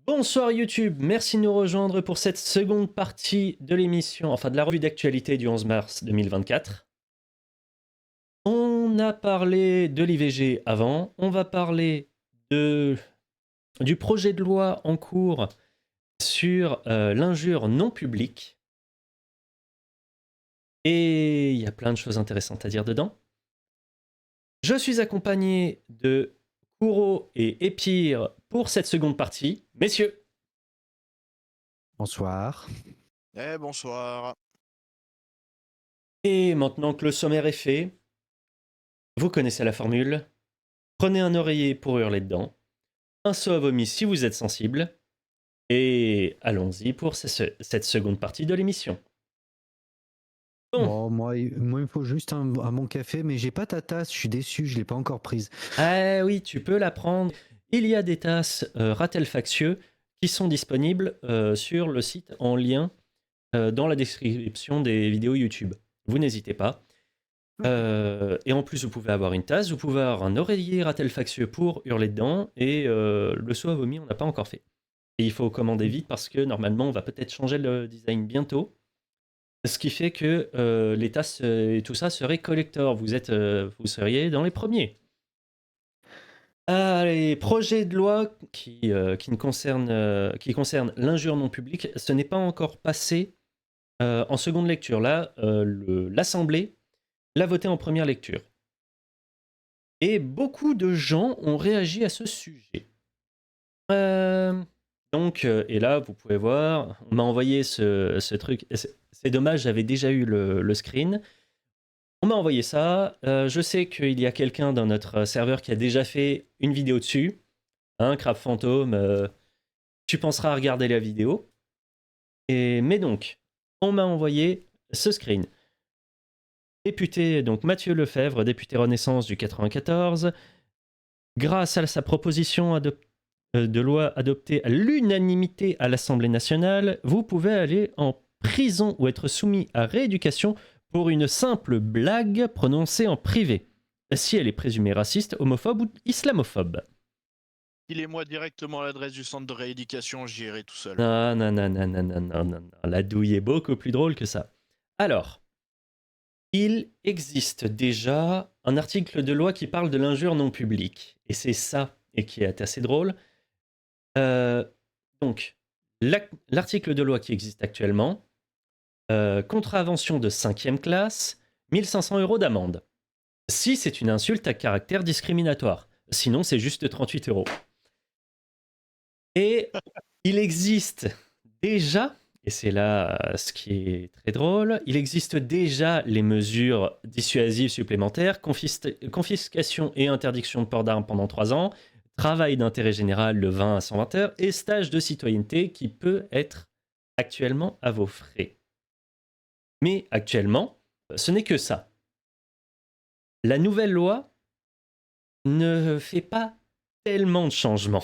Bonsoir YouTube, merci de nous rejoindre pour cette seconde partie de l'émission, enfin de la revue d'actualité du 11 mars 2024. On a parlé de l'IVG avant, on va parler du projet de loi en cours sur l'injure non publique. Et il y a plein de choses intéressantes à dire dedans. Je suis accompagné de Kuro et Epire pour cette seconde partie. Messieurs, Bonsoir. Bonsoir. et maintenant que le sommaire est fait, vous connaissez la formule. Prenez un oreiller pour hurler dedans, un seau à vomi si vous êtes sensible, et allons-y pour cette seconde partie de l'émission. Bon. Bon, moi, il me faut juste un bon café, mais j'ai pas ta tasse, je suis déçu, je l'ai pas encore prise. Ah oui, tu peux la prendre. Il y a des tasses Ratelfaxieux qui sont disponibles sur le site en lien dans la description des vidéos YouTube. Vous n'hésitez pas. Et en plus, vous pouvez avoir une tasse, vous pouvez avoir un oreiller Ratelfaxieux pour hurler dedans, et le seau à vomi, on n'a pas encore fait. Et il faut commander vite parce que normalement, on va peut-être changer le design bientôt. Ce qui fait que les tasses et tout ça seraient collector. Vous seriez dans les premiers. Allez, projet de loi qui concerne l'injure non publique, ce n'est pas encore passé en seconde lecture. Là, l'Assemblée l'a voté en première lecture. Et beaucoup de gens ont réagi à ce sujet. Et là, vous pouvez voir, on m'a envoyé ce truc. C'est dommage, j'avais déjà eu le screen. On m'a envoyé ça. Je sais qu'il y a quelqu'un dans notre serveur qui a déjà fait une vidéo dessus. Crab Fantôme, tu penseras à regarder la vidéo. Mais donc, on m'a envoyé ce screen. Député, donc Mathieu Lefebvre, député Renaissance du 94, grâce à sa proposition de loi adoptée à l'unanimité à l'Assemblée nationale, vous pouvez aller en prison ou être soumis à rééducation pour une simple blague prononcée en privé, si elle est présumée raciste, homophobe ou islamophobe. Filez-moi directement l'adresse du centre de rééducation, j'y irai tout seul. Non, non, non, non, non, non, non, non. La douille est beaucoup plus drôle que ça. Alors, il existe déjà un article de loi qui parle de l'injure non publique. Et c'est ça, et qui est assez drôle. Donc, l'article de loi qui existe actuellement, contravention de 5e classe, 1500 € d'amende. Si c'est une insulte à caractère discriminatoire. Sinon, c'est juste 38 €. Et il existe déjà, et c'est là ce qui est très drôle, il existe déjà les mesures dissuasives supplémentaires, confiscation et interdiction de port d'armes pendant 3 ans, travail d'intérêt général de 20 à 120 heures et stage de citoyenneté qui peut être actuellement à vos frais. Mais actuellement, ce n'est que ça. La nouvelle loi ne fait pas tellement de changements.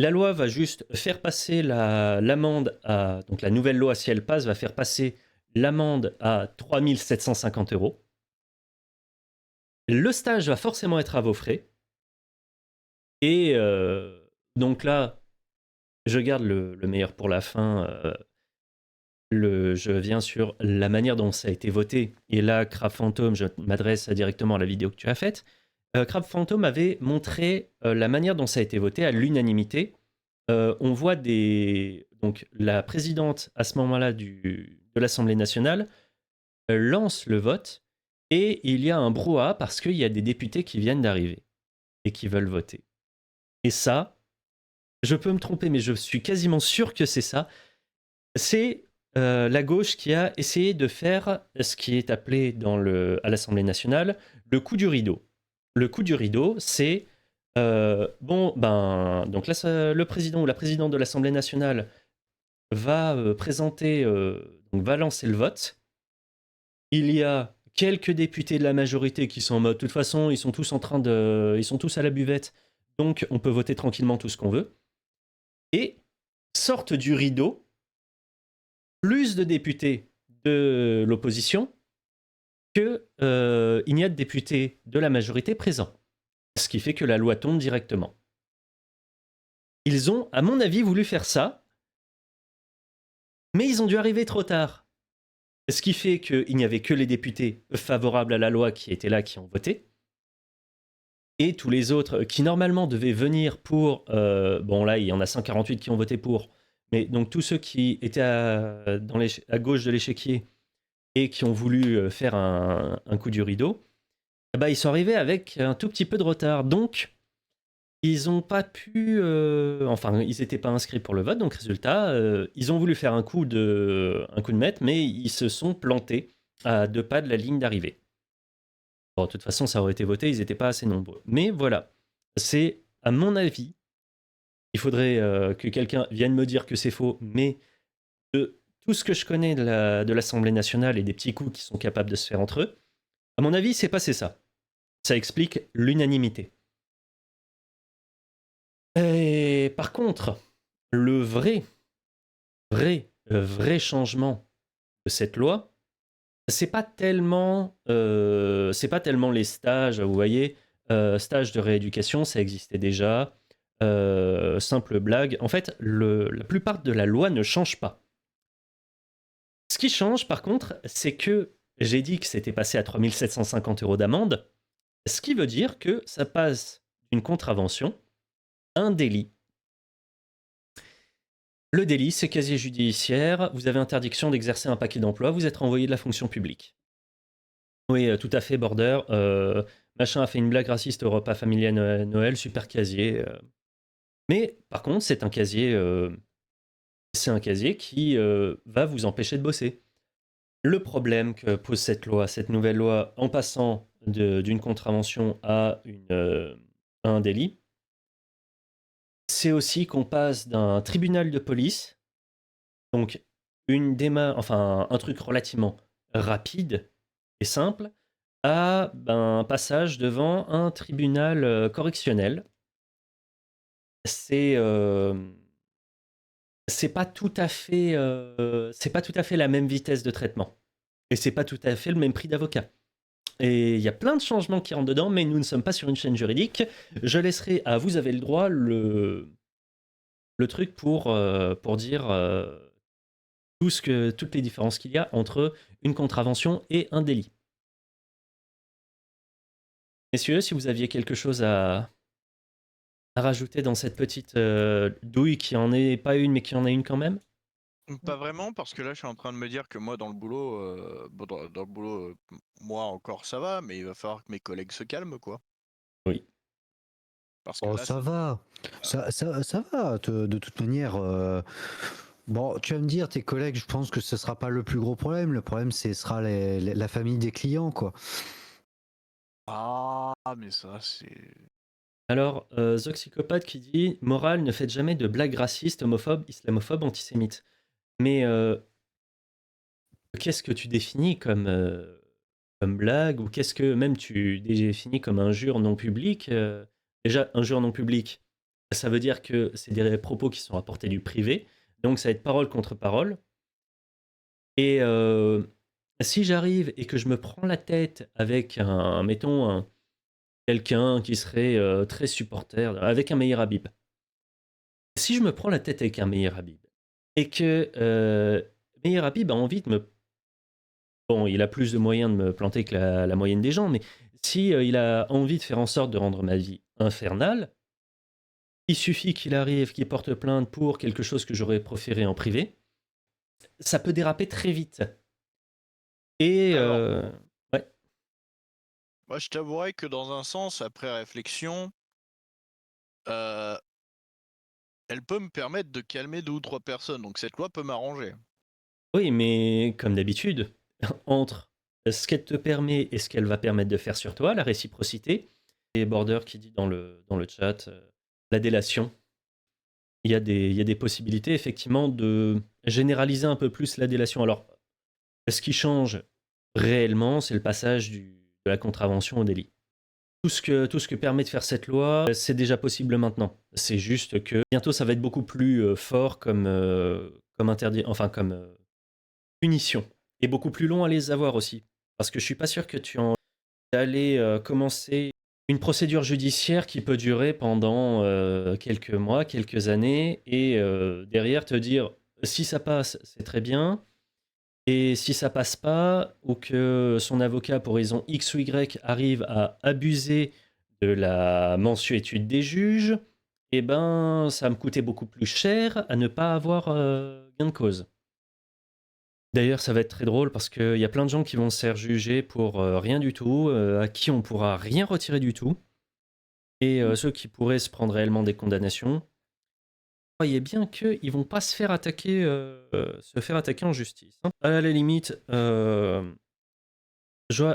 La loi va juste faire passer l'amende à... Donc la nouvelle loi, si elle passe, va faire passer l'amende à 3 750 €. Le stage va forcément être à vos frais. Et donc là, je garde le meilleur pour la fin. Je viens sur la manière dont ça a été voté. Et là, Crab Fantôme, je m'adresse directement à la vidéo que tu as faite. Crab Fantôme avait montré la manière dont ça a été voté à l'unanimité. On voit donc la présidente à ce moment-là de l'Assemblée nationale lance le vote et il y a un brouhaha parce qu'il y a des députés qui viennent d'arriver et qui veulent voter. Et ça, je peux me tromper, mais je suis quasiment sûr que c'est ça. C'est la gauche qui a essayé de faire ce qui est appelé à l'Assemblée nationale le coup du rideau. Le coup du rideau, c'est donc le président ou la présidente de l'Assemblée nationale va va lancer le vote. Il y a quelques députés de la majorité qui sont en mode, de toute façon, ils sont tous à la buvette, donc on peut voter tranquillement tout ce qu'on veut. Et sortent du rideau plus de députés de l'opposition qu'il n'y a de députés de la majorité présents. Ce qui fait que la loi tombe directement. Ils ont, à mon avis, voulu faire ça, mais ils ont dû arriver trop tard. Ce qui fait qu'il n'y avait que les députés favorables à la loi qui étaient là, qui ont voté. Et tous les autres qui normalement devaient venir pour... bon là, il y en a 148 qui ont voté pour. Mais donc tous ceux qui étaient à gauche de l'échiquier et qui ont voulu faire un coup du rideau, bah, ils sont arrivés avec un tout petit peu de retard. Donc, ils n'ont pas pu... enfin, ils n'étaient pas inscrits pour le vote. Donc, résultat, ils ont voulu faire un coup de maître, mais ils se sont plantés à 2 pas de la ligne d'arrivée. Bon, de toute façon, ça aurait été voté, ils n'étaient pas assez nombreux. Mais voilà, c'est, à mon avis, il faudrait que quelqu'un vienne me dire que c'est faux, mais de tout ce que je connais de l'Assemblée nationale et des petits coups qui sont capables de se faire entre eux, à mon avis, c'est passé ça. Ça explique l'unanimité. Et par contre, le vrai changement de cette loi, c'est pas tellement les stages, vous voyez, stages de rééducation, ça existait déjà. Simple blague. En fait, la plupart de la loi ne change pas. Ce qui change, par contre, c'est que j'ai dit que c'était passé à 3 750 € d'amende, ce qui veut dire que ça passe d'une contravention à un délit. Le délit, c'est casier judiciaire, vous avez interdiction d'exercer un paquet d'emplois, vous êtes renvoyé de la fonction publique. Oui, tout à fait, Border. Machin a fait une blague raciste au repas familial Noël, super casier. Mais par contre, c'est un casier qui va vous empêcher de bosser. Le problème que pose cette nouvelle loi, en passant d'une contravention à un délit, c'est aussi qu'on passe d'un tribunal de police, donc un truc relativement rapide et simple, à un passage devant un tribunal correctionnel. C'est c'est pas tout à fait la même vitesse de traitement et c'est pas tout à fait le même prix d'avocat. Et il y a plein de changements qui rentrent dedans, mais nous ne sommes pas sur une chaîne juridique. Je laisserai à vous avez le droit le truc pour dire toutes les différences qu'il y a entre une contravention et un délit. Messieurs, si vous aviez quelque chose à rajouter dans cette petite douille qui en est pas une, mais qui en a une quand même. Pas vraiment, parce que là, je suis en train de me dire que moi, dans le boulot, dans le boulot, moi encore ça va, mais il va falloir que mes collègues se calment, quoi. Oui. Parce que Oh, là, ça va. Ça va. De toute manière, bon, tu vas me dire, tes collègues, je pense que ce sera pas le plus gros problème. Le problème, ce sera la famille des clients, quoi. Ah, mais ça, c'est. Alors, Zoxycopathe qui dit Morale, ne faites jamais de blagues racistes, homophobes, islamophobes, antisémites. Mais qu'est-ce que tu définis comme blague ou qu'est-ce que même tu définis comme injure non publique déjà, injure non publique, ça veut dire que c'est des propos qui sont rapportés du privé, donc ça va être parole contre parole. Et si j'arrive et que je me prends la tête avec mettons, quelqu'un qui serait très supporter, avec un Meir Habib. Si je me prends la tête avec un Meir Habib et que Meir Habib a envie de me... Bon, il a plus de moyens de me planter que la moyenne des gens, mais si il a envie de faire en sorte de rendre ma vie infernale, il suffit qu'il arrive, qu'il porte plainte pour quelque chose que j'aurais proféré en privé, ça peut déraper très vite. Et Alors, ouais. moi, je t'avouerais que dans un sens, après réflexion, euh, elle peut me permettre de calmer 2 ou 3 personnes, donc cette loi peut m'arranger. Oui, mais comme d'habitude, entre ce qu'elle te permet et ce qu'elle va permettre de faire sur toi, la réciprocité, et Border qui dit dans le chat, la délation, il y a des possibilités effectivement de généraliser un peu plus la délation. Alors, ce qui change réellement, c'est le passage de la contravention au délit. Tout ce que permet de faire cette loi, c'est déjà possible maintenant. C'est juste que bientôt, ça va être beaucoup plus fort comme interdit, enfin comme punition. Et beaucoup plus long à les avoir aussi. Parce que je suis pas sûr que tu en allais commencer une procédure judiciaire qui peut durer pendant quelques mois, quelques années, et derrière te dire si ça passe, c'est très bien, et si ça passe pas, ou que son avocat, pour raison X ou Y, arrive à abuser de la mansuétude des juges, eh ben, ça va me coûter beaucoup plus cher à ne pas avoir gain de cause. D'ailleurs, ça va être très drôle parce qu'il y a plein de gens qui vont se faire juger pour rien du tout, à qui on pourra rien retirer du tout. Et ceux qui pourraient se prendre réellement des condamnations, croyez bien qu'ils vont pas se faire attaquer en justice, hein. À la limite, je vois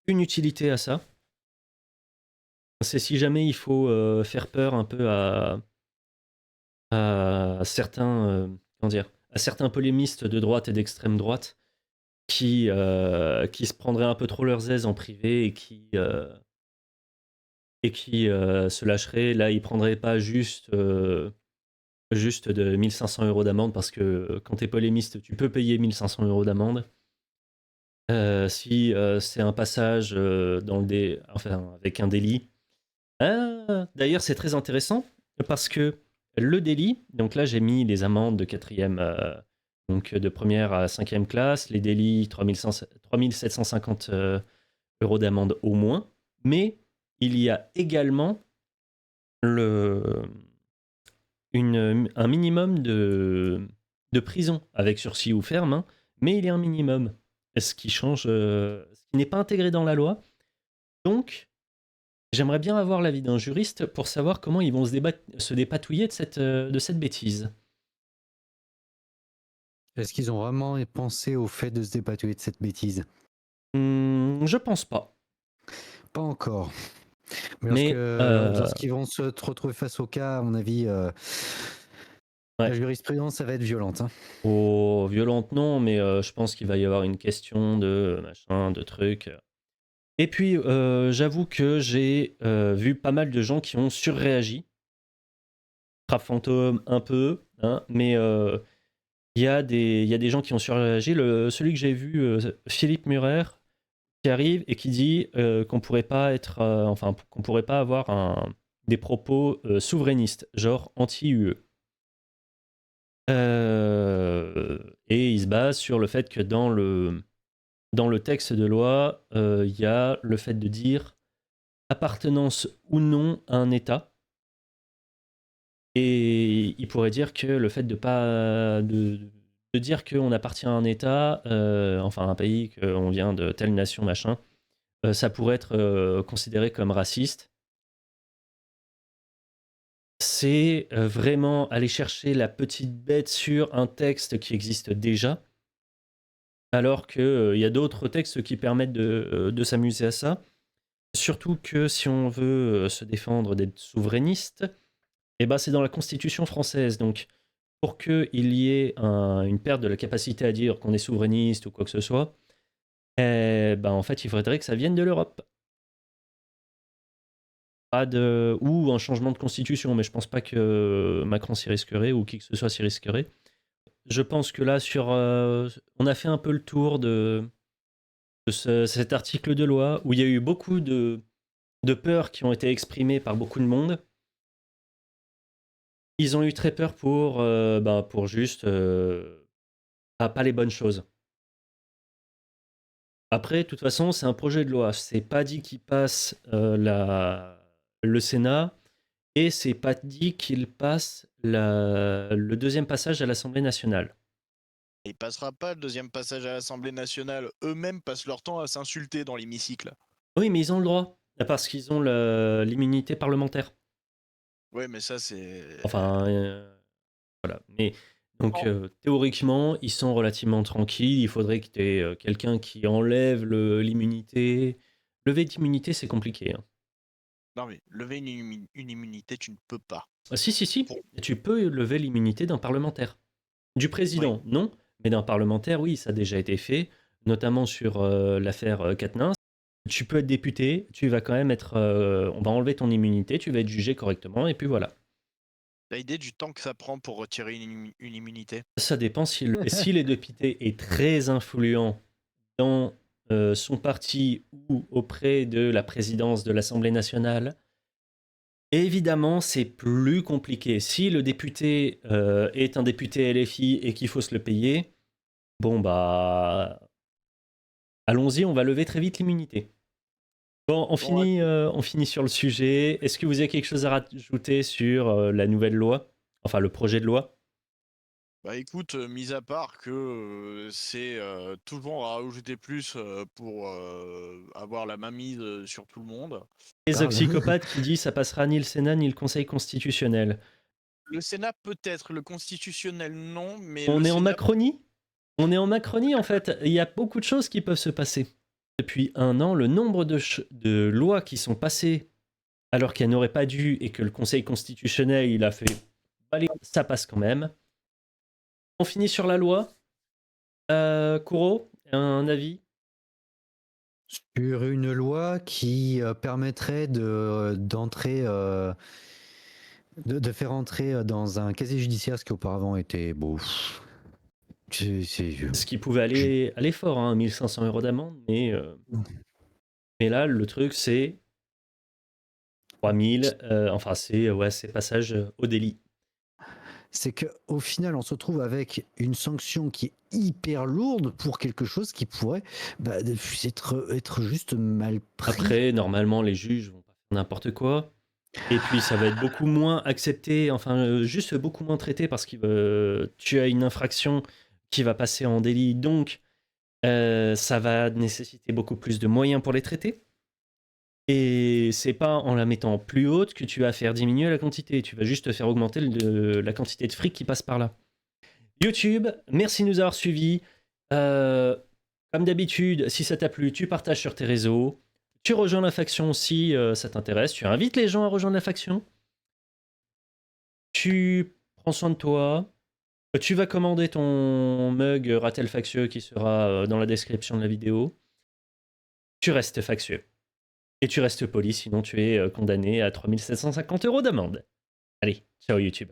une utilité à ça. C'est si jamais il faut faire peur un peu à certains, comment dire, à certains polémistes de droite et d'extrême droite qui se prendraient un peu trop leurs aises en privé et qui se lâcheraient. Là, ils prendraient pas juste de 1500 € d'amende parce que quand t'es polémiste, tu peux payer 1500 € d'amende. Si c'est un passage enfin, avec un délit. D'ailleurs, c'est très intéressant parce que le délit, donc là j'ai mis les amendes de quatrième, donc de première à cinquième classe, les délits 3750 € d'amende au moins, mais il y a également un minimum de prison, avec sursis ou ferme, hein, mais il y a un minimum, ce qui change, ce qui n'est pas intégré dans la loi. Donc, j'aimerais bien avoir l'avis d'un juriste pour savoir comment ils vont se dépatouiller de cette bêtise. Est-ce qu'ils ont vraiment pensé au fait de se dépatouiller de cette bêtise? Je pense pas. Pas encore. Mais Mais lorsqu'ils vont se retrouver face au cas, à mon avis, la jurisprudence, ça va être violente, hein. oh, violente non, mais je pense qu'il va y avoir une question de machin, de trucs. Et puis, j'avoue que j'ai vu pas mal de gens qui ont surréagi. Crap Fantôme un peu, hein, mais il y a des gens qui ont surréagi. Celui que j'ai vu, Philippe Murer, qui arrive et qui dit qu'on pourrait pas être, enfin, qu'on pourrait pas avoir des propos souverainistes, genre anti-UE. Et il se base sur le fait que dans le texte de loi, il y a le fait de dire appartenance ou non à un État. Et il pourrait dire que le fait de pas de dire qu'on appartient à un État, enfin un pays, qu'on vient de telle nation, machin, ça pourrait être considéré comme raciste. C'est vraiment aller chercher la petite bête sur un texte qui existe déjà, alors qu'il y a d'autres textes qui permettent de s'amuser à ça. Surtout que si on veut se défendre d'être souverainiste, eh ben c'est dans la Constitution française. Donc, pour qu'il y ait une perte de la capacité à dire qu'on est souverainiste ou quoi que ce soit, eh ben en fait, il faudrait que ça vienne de l'Europe. Ou un changement de constitution, mais je pense pas que Macron s'y risquerait ou qui que ce soit s'y risquerait. Je pense que là, on a fait un peu le tour de cet article de loi où il y a eu beaucoup de peurs qui ont été exprimées par beaucoup de monde. Ils ont eu très peur pour juste pas les bonnes choses. Après, de toute façon, c'est un projet de loi. C'est pas dit qu'il passe le Sénat et c'est pas dit qu'il passe le deuxième passage à l'Assemblée nationale. Il passera pas le deuxième passage à l'Assemblée nationale. Eux-mêmes passent leur temps à s'insulter dans l'hémicycle. Oui, mais ils ont le droit parce qu'ils ont l'immunité parlementaire. Ouais, mais ça, c'est. Enfin, voilà. Mais donc, théoriquement, ils sont relativement tranquilles. Il faudrait que tu aies quelqu'un qui enlève l'immunité. Lever d'immunité, c'est compliqué, hein. Non, mais lever une immunité, tu ne peux pas. Si. Tu peux lever l'immunité d'un parlementaire. Du président, non. Mais d'un parlementaire, oui, ça a déjà été fait. Notamment sur l'affaire Quatennens. Tu peux être député, tu vas quand même être. On va enlever ton immunité, tu vas être jugé correctement, et puis voilà. T'as idée du temps que ça prend pour retirer une immunité? Ça dépend si les députés est très influent dans son parti ou auprès de la présidence de l'Assemblée nationale, évidemment, c'est plus compliqué. Si le député est un député LFI et qu'il faut se le payer, bon bah, allons-y, on va lever très vite l'immunité. Bon, on finit sur le sujet. Est-ce que vous avez quelque chose à rajouter sur la nouvelle loi? Enfin, le projet de loi? Bah écoute, mis à part que c'est toujours à rajouter plus pour avoir la mainmise sur tout le monde. Les Parle. psychopathes qui disent ça passera ni le Sénat ni le Conseil constitutionnel. Le Sénat peut-être, le constitutionnel non, mais On le est en Sénat. Macronie? On est en Macronie en fait. Il y a beaucoup de choses qui peuvent se passer. Depuis un an, le nombre de lois qui sont passées alors qu'elles n'auraient pas dû et que le Conseil constitutionnel il a fait allez, ça passe quand même. On finit sur la loi. Kuro, un avis? Sur une loi qui permettrait d'entrer, de faire entrer dans un casier judiciaire ce qui auparavant était bon. Ce qui pouvait aller fort, hein, 1500 € d'amende, mais là, le truc, c'est 3000, enfin, c'est passage au délit. C'est qu'au final, on se retrouve avec une sanction qui est hyper lourde pour quelque chose qui pourrait être juste mal pris. Après, normalement, les juges vont pas faire n'importe quoi. Et puis, ça va être beaucoup moins accepté, enfin, juste beaucoup moins traité parce que tu as une infraction qui va passer en délit, donc ça va nécessiter beaucoup plus de moyens pour les traiter. Et c'est pas en la mettant plus haute que tu vas faire diminuer la quantité, tu vas juste faire augmenter la quantité de fric qui passe par là. YouTube, merci de nous avoir suivis. Comme d'habitude, si ça t'a plu, tu partages sur tes réseaux. Tu rejoins la faction si ça t'intéresse. Tu invites les gens à rejoindre la faction. Tu prends soin de toi. Tu vas commander ton mug Ratel Factieux qui sera dans la description de la vidéo. Tu restes factieux. Et tu restes poli, sinon tu es condamné à 3750 € d'amende. Allez, ciao YouTube.